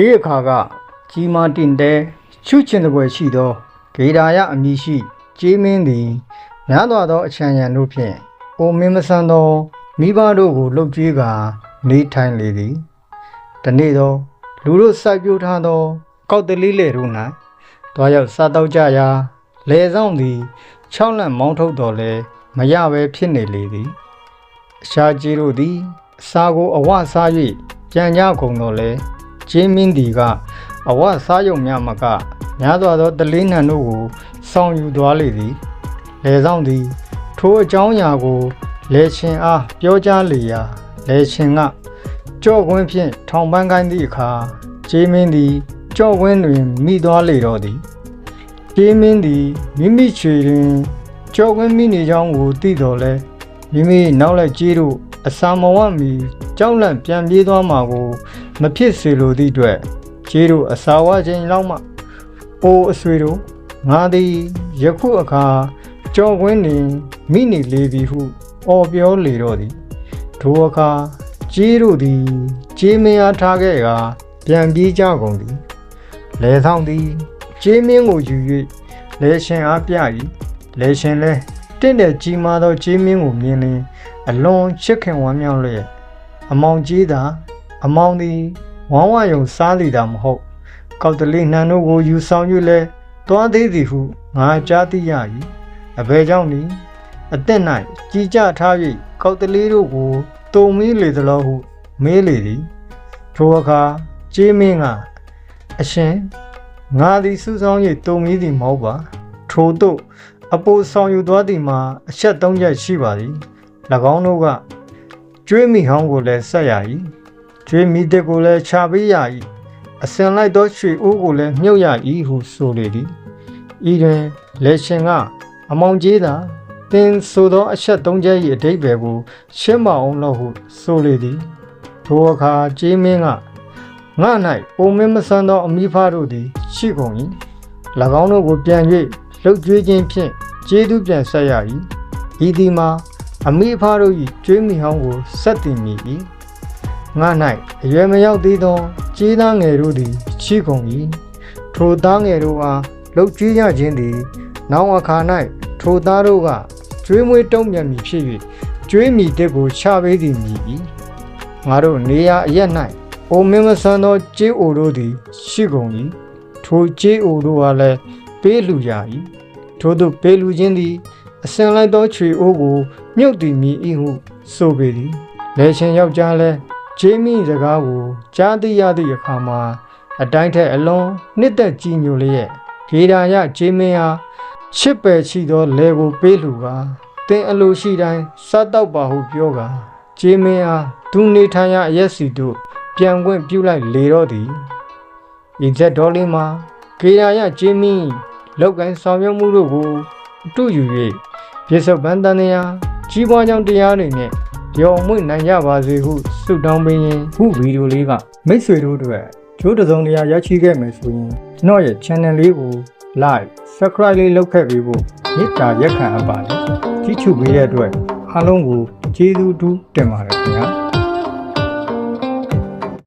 ခေခါကကြီးမားတင်တဲ့ချွချင်တဲ့ဘွယ်ရှိသောဂေဒါယအမည်ရှိကျေးမင်းသည်များစွာသောအချမ်းရံတို့ဖြင့်အိုမင်းမဆန်းသောမိဘတို့ကိုလှုပ်ကြွေးကာနေထိုင်လေသည်တနေ့သောလူတို့စိုက်ပျိုးထားသောကောက်တလေးလေတို့၌တွားရောက်စားတော့ကြရာလေဆောင်သည်6လန့်မောင်းထုတ်တော်လဲမရဘဲဖြစ်နေလေသည်အရှားကြီးတို့သည်အစာကိုအဝစား၍ပြန်ကြကုန်တော်လဲကျေးမင်းသည်ကအဝစားရုံများမကများစွာသောတလင်းနှံတို့ကိုဆောင်ယူသွားလေသည်လေဆောင်သည်ထိုအကြောင်းအရာကိုလေရှင်အားပြောကြားလေရာလေရှင်ကကြော့ကွင်းဖြင့်ထောင်ပန်းခိုင်းသည့်အခါကျေးမင်းသည်ကြော့ကွင်းတွင်မိသွားလေတော့သည်ကျေးမင်းသည်မိမိချွေတွင်ကြော့ကွင်းမိနေကြောင်းကိုသိတော်လဲမိမိနောက်လိုက်ကျေးတို့အစာမဝမီကြောက်လန့်ပြန်ပြေးသွားမှာကိုမဖြစ်စေလိုသည့်အတွက်ကျေးတို့အစာဝခြင်းလောက်မှအိုအဆွေတို့ငါသည်ယခုအခါကြော်ကွင်းတွင်မိနေလေပြီဟုအော်ပြောလေတော့သည်ထိုအခါကျေးတို့သည်ကျေးမင်းအားထားခဲ့ကပြန်ပြေးကြကုန်သည်လဲဆောင်သည်ကျေးမင်းကိုယူ၍လဲရှင်အားပြ၏လဲရှင်လဲတင့်တဲ့ကြီးမားသောကျေးမင်းကိုမြင်လျင်အလွန်ချစ်ခင်ဝမ်းမြောက်လျက်အမောင်ကြီးသာအမောင်သည်ဝမ်းဝယုံစားသည်သာမဟုတ်ကောက်တလေးနှံတို့ကိုယူဆောင်၍လဲသွားသေးသည်ဟုငါကြားသိရ၏အဘယ်ကြောင့်နည်းအသက်၌ကြီးကြထား၍ကောက်တလေးတို့ကိုတုံမီးလေသလားဟုမေးလေသည်ထိုအခါကျေးမင်းကအရှင်ငါသည်စူးစောင်း၍တုံမီးသည်မဟုတ်ပါထို့သို့အပိုဆောင်ယူသွားသည်မှာအချက်၃ချက်ရှိပါသည်၎င်းတို့ကကျွေးမိဟောင်းကိုလည်းဆက်ရ၏ကျွေးမိတဲ့ကိုလည်းခြာပေးရ၏အစင်လိုက်သောရွှေအိုးကိုလည်းမြုပ်ရ၏ဟုဆိုလေသည်ဤတွင်လေရှင်ကအမောင်ကြီးသာသင်ဆိုသောအချက်၃ချက်၏အဓိပ္ပာယ်ကိုရှင်းမအောင်လို့ဟုဆိုလေသည်ထိုအခါကျေးမင်းကငါ၌အိုမင်းမဆန်းသောအမိဖတို့သည်ရှိကုန်၏၎င်းတို့ကိုပြန်၍လှုပ်ကြွေးခြင်းဖြင့်ကျေးဇူးပြန်ဆက်ရ၏ဤသည်မှာအမိဖတို့၏ကျွေးမိဟောင်းကိုဆက်တည်မိ၏ငါ၌အရွယ်မရောက်သေးသောကျေးသားငယ်တို့သည်ရှိကုန်၏ထိုသားငယ်တို့အားလှုပ်ကြွေးရခြင်းသည်နောင်အခါ၌ထိုသားတို့ကကျွေးမွေးတုံ့ပြန်မည်ဖြစ်၍ကျွေးမိတဲ့ကိုချပေးသည်မည်၏ငါတို့နေရာအရက်၌အိုမင်းမဆန်းသောကျေးအိုတို့သည်ရှိကုန်၏ထိုကျေးအိုတို့အားလည်းပေးလူရ၏ထို့သို့ပေးလူခြင်းသည်အစင်လိုက်သောခြေအိုးကိုမြုပ်တည်မိ၏ဟုဆိုပေသည်လေရှင်ယောက်ျားလည်းဂျေမီစကားကိုကြားသိရသည့်အခါမှာအတိုင်းထက်အလွန်နှစ်သက်ကြည်ညိုလျက်ဂေဒါယဂျေမင်းအားချစ်ပယ်ချီသောလေကိုပေးလူကသင်အလိုရှိတိုင်းစားတော့ပါဟုပြောကဂျေမင်းအားသူနေထိုင်ရအရက်စီတို့ပြန်ခွင့်ပြုလိုက်လေတော့သည်ဤချက်တော်လေးမှာဂေဒါယဂျေမင်းလောက်ကိုင်းဆောင်ရွက်မှုတို့ကိုအတူယူ၍ပြစ္ဆုတ်ပန်းတန်တရားကြီးပွားကြောင်းတရားတွေနဲ့ရောင်မွေ့နိုင်ကြပါစေဟုဆုတောင်းပေးရင်ခုဗီဒီယိုလေးကမိတ်ဆွေတို့အတွက်ကျိုးတစုံတရာရရှိခဲ့မယ်ဆိုရင်ကျွန်တော်ရဲ့ channel လေးကို like subscribe လေးလုပ်ခဲ့ပေးဖို့မေတ္တာရက်ခံအပ်ပါတယ်ကြည့်ချူပေးတဲ့အတွက်အားလုံးကိုကျေးဇူးတူးတင်ပါတယ်ခင်ဗျာ